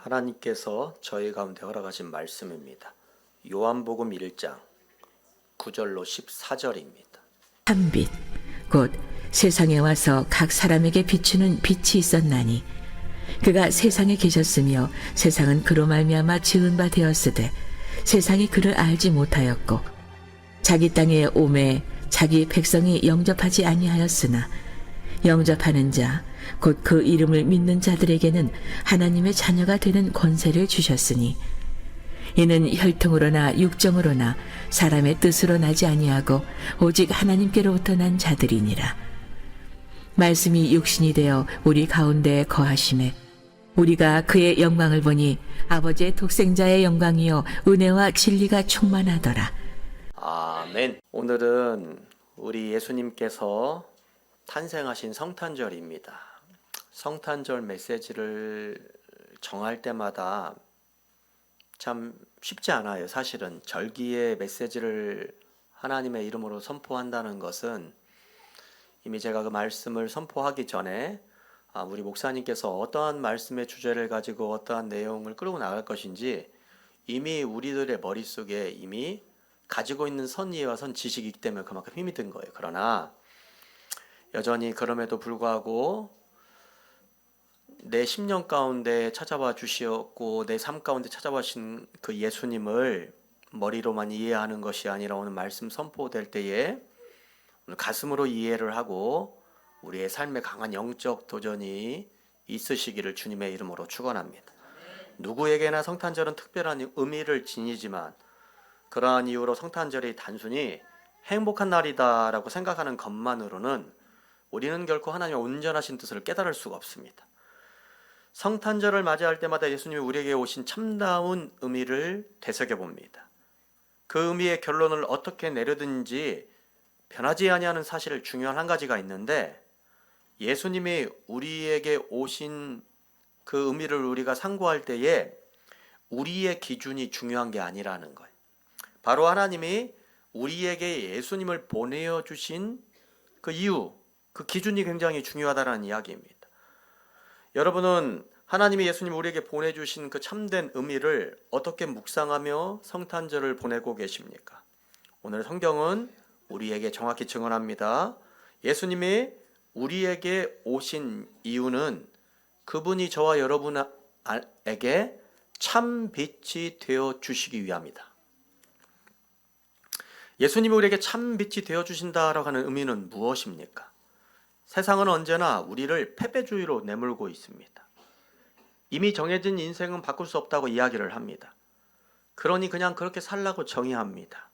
하나님께서 저희 가운데 허락하신 말씀입니다. 요한복음 1장 9절로 14절입니다. 참빛 곧 세상에 와서 각 사람에게 비추는 빛이 있었나니 그가 세상에 계셨으며 세상은 그로 말미암아 지은 바 되었으되 세상이 그를 알지 못하였고 자기 땅에 오매 자기 백성이 영접하지 아니하였으나 영접하는 자 곧 그 이름을 믿는 자들에게는 하나님의 자녀가 되는 권세를 주셨으니 이는 혈통으로나 육정으로나 사람의 뜻으로 나지 아니하고 오직 하나님께로부터 난 자들이니라. 말씀이 육신이 되어 우리 가운데 거하심에 우리가 그의 영광을 보니 아버지의 독생자의 영광이요 은혜와 진리가 충만하더라. 아멘. 오늘은 우리 예수님께서 탄생하신 성탄절입니다. 성탄절 메시지를 정할 때마다 참 쉽지 않아요. 사실은 절기의 메시지를 하나님의 이름으로 선포한다는 것은 이미 제가 그 말씀을 선포하기 전에 우리 목사님께서 어떠한 말씀의 주제를 가지고 어떠한 내용을 끌고 나갈 것인지 이미 우리들의 머릿속에 이미 가지고 있는 선의와 선 지식이기 때문에 그만큼 힘이 든 거예요. 그러나 여전히 그럼에도 불구하고 내 심령 가운데 찾아와 주시었고 내 삶 가운데 찾아와 주신 그 예수님을 머리로만 이해하는 것이 아니라 오늘 말씀 선포될 때에 오늘 가슴으로 이해를 하고 우리의 삶에 강한 영적 도전이 있으시기를 주님의 이름으로 축원합니다. 누구에게나 성탄절은 특별한 의미를 지니지만 그러한 이유로 성탄절이 단순히 행복한 날이다라고 생각하는 것만으로는 우리는 결코 하나님의 온전하신 뜻을 깨달을 수가 없습니다. 성탄절을 맞이할 때마다 예수님이 우리에게 오신 참다운 의미를 되새겨봅니다. 그 의미의 결론을 어떻게 내려든지 변하지 아니하는 사실 중요한 한 가지가 있는데 예수님이 우리에게 오신 그 의미를 우리가 상고할 때에 우리의 기준이 중요한 게 아니라는 거예요. 바로 하나님이 우리에게 예수님을 보내어 주신 그 이유, 그 기준이 굉장히 중요하다는 이야기입니다. 여러분은 하나님이 예수님 우리에게 보내주신 그 참된 의미를 어떻게 묵상하며 성탄절을 보내고 계십니까? 오늘 성경은 우리에게 정확히 증언합니다. 예수님이 우리에게 오신 이유는 그분이 저와 여러분에게 참 빛이 되어 주시기 위함이다. 예수님이 우리에게 참 빛이 되어 주신다라고 하는 의미는 무엇입니까? 세상은 언제나 우리를 패배주의로 내몰고 있습니다. 이미 정해진 인생은 바꿀 수 없다고 이야기를 합니다. 그러니 그냥 그렇게 살라고 정의합니다.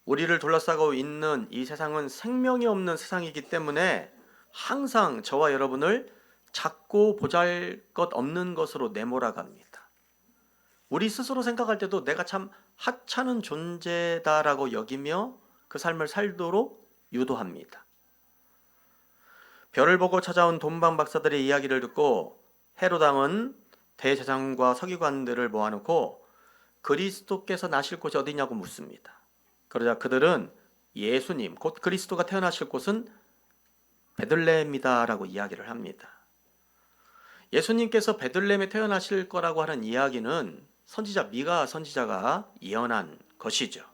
우리를 둘러싸고 있는 이 세상은 생명이 없는 세상이기 때문에 항상 저와 여러분을 작고 보잘것없는 것으로 내몰아갑니다. 우리 스스로 생각할 때도 내가 참 하찮은 존재다라고 여기며 그 삶을 살도록 유도합니다. 별을 보고 찾아온 돈방 박사들의 이야기를 듣고 헤롯 왕은 대제사장과 서기관들을 모아놓고 그리스도께서 나실 곳이 어디냐고 묻습니다. 그러자 그들은 예수님, 곧 그리스도가 태어나실 곳은 베들레헴이다라고 이야기를 합니다. 예수님께서 베들레헴에 태어나실 거라고 하는 이야기는 선지자 미가 선지자가 예언한 것이죠.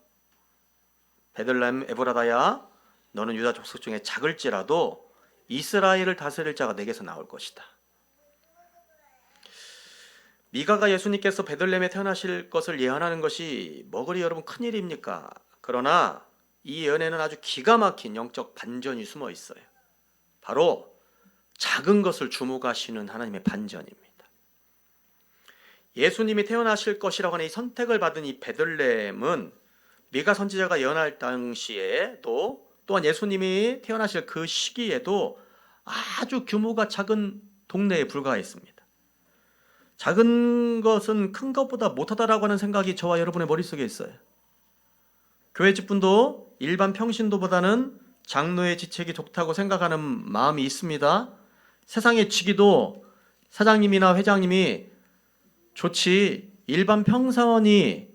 베들레헴 에브라다야, 너는 유다 족속 중에 작을지라도 이스라엘을 다스릴 자가 내게서 나올 것이다. 미가가 예수님께서 베들레헴에 태어나실 것을 예언하는 것이 뭐 그리 여러분 큰일입니까? 그러나 이 예언에는 아주 기가 막힌 영적 반전이 숨어 있어요. 바로 작은 것을 주목하시는 하나님의 반전입니다. 예수님이 태어나실 것이라고 하는 이 선택을 받은 이 베들레헴은 미가 선지자가 예언할 당시에도 또한 예수님이 태어나실 그 시기에도 아주 규모가 작은 동네에 불과했습니다. 작은 것은 큰 것보다 못하다라고 하는 생각이 저와 여러분의 머릿속에 있어요. 교회 직분도 일반 평신도보다는 장로의 직책이 좋다고 생각하는 마음이 있습니다. 세상의 직위도 사장님이나 회장님이 좋지 일반 평사원이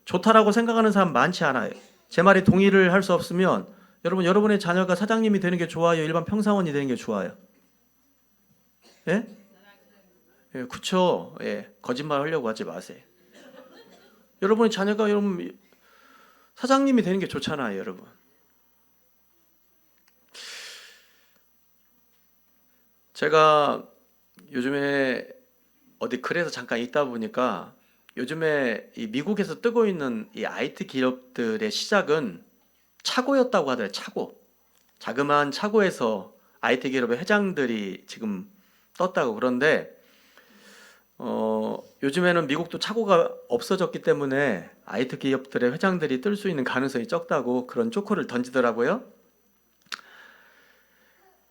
좋다라고 생각하는 사람 많지 않아요. 제 말에 동의를 할 수 없으면 여러분의 자녀가 사장님이 되는 게 좋아요? 일반 평사원이 되는 게 좋아요? 예? 예, 그쵸? 예, 거짓말 하려고 하지 마세요. 여러분의 자녀가 여러분 사장님이 되는 게 좋잖아요, 여러분. 제가 요즘에 어디 글에서 잠깐 읽다 보니까 요즘에 이 미국에서 뜨고 있는 이 IT 기업들의 시작은 차고였다고 하더라고요. 차고. 자그마한 차고에서 IT 기업의 회장들이 지금 떴다고. 그런데 요즘에는 미국도 차고가 없어졌기 때문에 IT 기업들의 회장들이 뜰 수 있는 가능성이 적다고 그런 쪼코를 던지더라고요.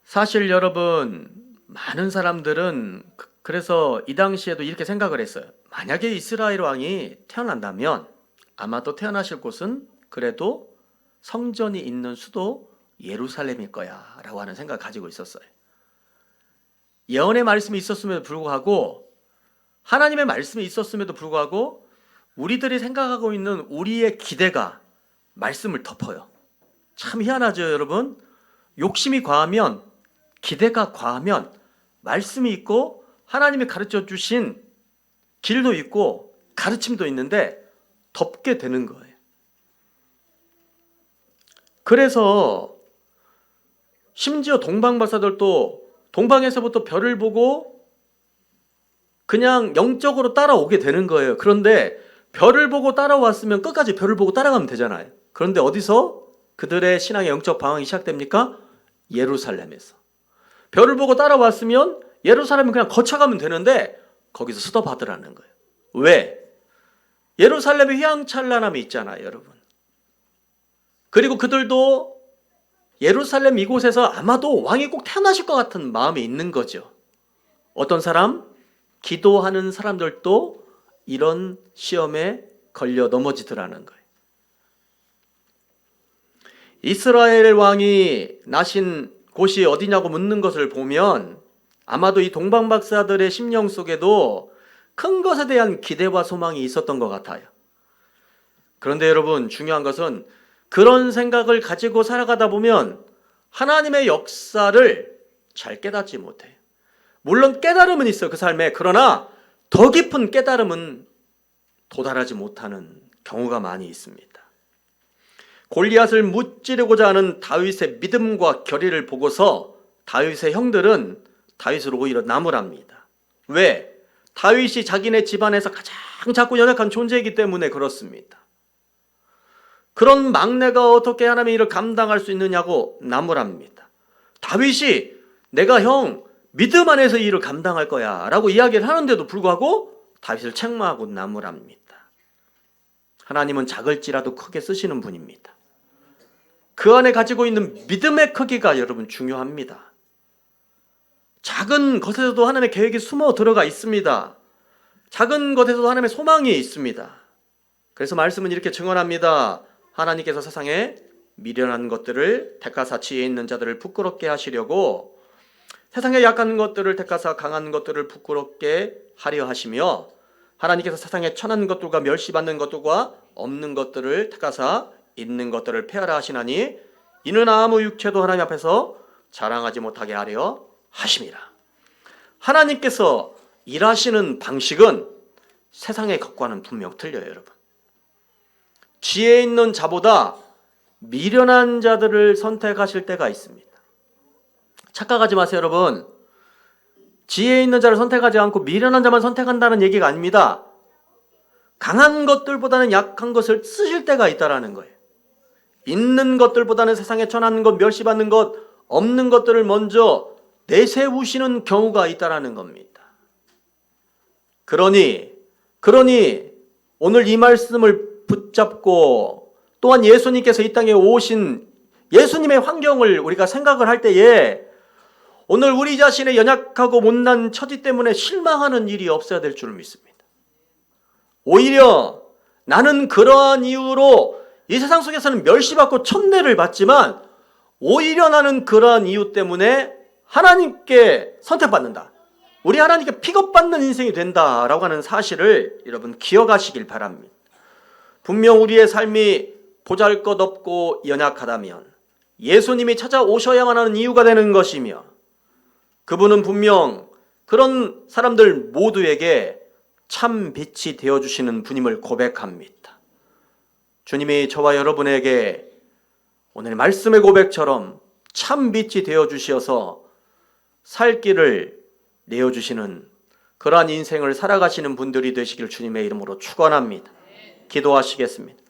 사실 여러분, 많은 사람들은 그래서 이 당시에도 이렇게 생각을 했어요. 만약에 이스라엘 왕이 태어난다면 아마도 태어나실 곳은 그래도 성전이 있는 수도 예루살렘일 거야 라고 하는 생각을 가지고 있었어요. 예언의 말씀이 있었음에도 불구하고, 하나님의 말씀이 있었음에도 불구하고 우리들이 생각하고 있는 우리의 기대가 말씀을 덮어요. 참 희한하죠, 여러분. 욕심이 과하면, 기대가 과하면 말씀이 있고 하나님이 가르쳐 주신 길도 있고 가르침도 있는데 덮게 되는 거예요. 그래서 심지어 동방박사들도 동방에서부터 별을 보고 그냥 영적으로 따라오게 되는 거예요. 그런데 별을 보고 따라왔으면 끝까지 별을 보고 따라가면 되잖아요. 그런데 어디서 그들의 신앙의 영적 방황이 시작됩니까? 예루살렘에서. 별을 보고 따라왔으면 예루살렘은 그냥 거쳐가면 되는데 거기서 수도받으라는 거예요. 왜? 예루살렘에 휘황찬란함이 있잖아요, 여러분. 그리고 그들도 예루살렘 이곳에서 아마도 왕이 꼭 태어나실 것 같은 마음이 있는 거죠. 어떤 사람? 기도하는 사람들도 이런 시험에 걸려 넘어지더라는 거예요. 이스라엘 왕이 나신 곳이 어디냐고 묻는 것을 보면 아마도 이 동방박사들의 심령 속에도 큰 것에 대한 기대와 소망이 있었던 것 같아요. 그런데 여러분, 중요한 것은 그런 생각을 가지고 살아가다 보면 하나님의 역사를 잘 깨닫지 못해요. 물론 깨달음은 있어요, 그 삶에. 그러나 더 깊은 깨달음은 도달하지 못하는 경우가 많이 있습니다. 골리앗을 무찌르고자 하는 다윗의 믿음과 결의를 보고서 다윗의 형들은 다윗을 오히려 나무랍니다. 왜? 다윗이 자기네 집안에서 가장 작고 연약한 존재이기 때문에 그렇습니다. 그런 막내가 어떻게 하나님의 일을 감당할 수 있느냐고 나무랍니다. 다윗이 내가 형 믿음 안에서 이 일을 감당할 거야 라고 이야기를 하는데도 불구하고 다윗을 책망하고 나무랍니다. 하나님은 작을지라도 크게 쓰시는 분입니다. 그 안에 가지고 있는 믿음의 크기가 여러분 중요합니다. 작은 것에서도 하나님의 계획이 숨어 들어가 있습니다. 작은 것에서도 하나님의 소망이 있습니다. 그래서 말씀은 이렇게 증언합니다. 하나님께서 세상에 미련한 것들을 택하사 지혜 있는 자들을 부끄럽게 하시려고 세상에 약한 것들을 택하사 강한 것들을 부끄럽게 하려 하시며 하나님께서 세상에 천한 것들과 멸시받는 것들과 없는 것들을 택하사 있는 것들을 폐하라 하시나니 이는 아무 육체도 하나님 앞에서 자랑하지 못하게 하려 하심이라. 하나님께서 일하시는 방식은 세상의 것과는 분명 틀려요, 여러분. 지혜 있는 자보다 미련한 자들을 선택하실 때가 있습니다. 착각하지 마세요, 여러분. 지혜 있는 자를 선택하지 않고 미련한 자만 선택한다는 얘기가 아닙니다. 강한 것들보다는 약한 것을 쓰실 때가 있다라는 거예요. 있는 것들보다는 세상에 천한 것, 멸시받는 것, 없는 것들을 먼저 내세우시는 경우가 있다라는 겁니다. 그러니 오늘 이 말씀을 붙잡고 또한 예수님께서 이 땅에 오신 예수님의 환경을 우리가 생각을 할 때에 오늘 우리 자신의 연약하고 못난 처지 때문에 실망하는 일이 없어야 될 줄 믿습니다. 오히려 나는 그러한 이유로 이 세상 속에서는 멸시받고 천대를 받지만 오히려 나는 그러한 이유 때문에 하나님께 선택받는다. 우리 하나님께 픽업받는 인생이 된다라고 하는 사실을 여러분 기억하시길 바랍니다. 분명 우리의 삶이 보잘것없고 연약하다면 예수님이 찾아오셔야만 하는 이유가 되는 것이며 그분은 분명 그런 사람들 모두에게 참 빛이 되어주시는 분임을 고백합니다. 주님이 저와 여러분에게 오늘 말씀의 고백처럼 참 빛이 되어주셔서 살 길을 내어주시는 그러한 인생을 살아가시는 분들이 되시길 주님의 이름으로 축원합니다. 기도하시겠습니다.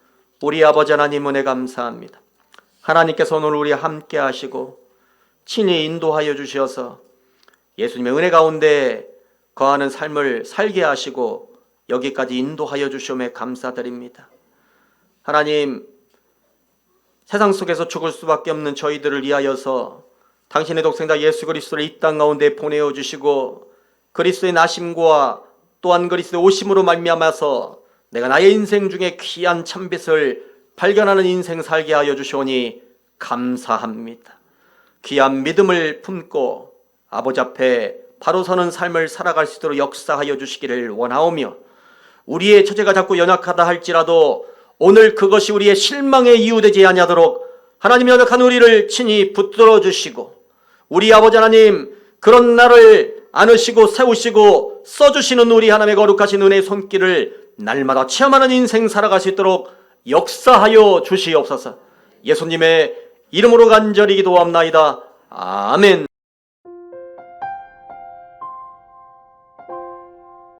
우리 아버지 하나님 은혜 감사합니다. 하나님께서 오늘 우리 함께 하시고 친히 인도하여 주셔서 예수님의 은혜 가운데 거하는 삶을 살게 하시고 여기까지 인도하여 주시오매 감사드립니다. 하나님, 세상 속에서 죽을 수밖에 없는 저희들을 위하여서 당신의 독생자 예수 그리스도를 이 땅 가운데 보내어 주시고 그리스도의 나심과 또한 그리스도의 오심으로 말미암아서 내가 나의 인생 중에 귀한 참빛을 발견하는 인생 살게 하여 주시오니 감사합니다. 귀한 믿음을 품고 아버지 앞에 바로 서는 삶을 살아갈 수 있도록 역사하여 주시기를 원하오며 우리의 처제가 자꾸 연약하다 할지라도 오늘 그것이 우리의 실망의 이유 되지 아니하도록 하나님 연약한 우리를 친히 붙들어 주시고 우리 아버지 하나님 그런 나를 안으시고 세우시고 써주시는 우리 하나님의 거룩하신 은혜의 손길을 날마다 체험하는 인생 살아갈 수 있도록 역사하여 주시옵소서. 예수님의 이름으로 간절히 기도합나이다. 아멘.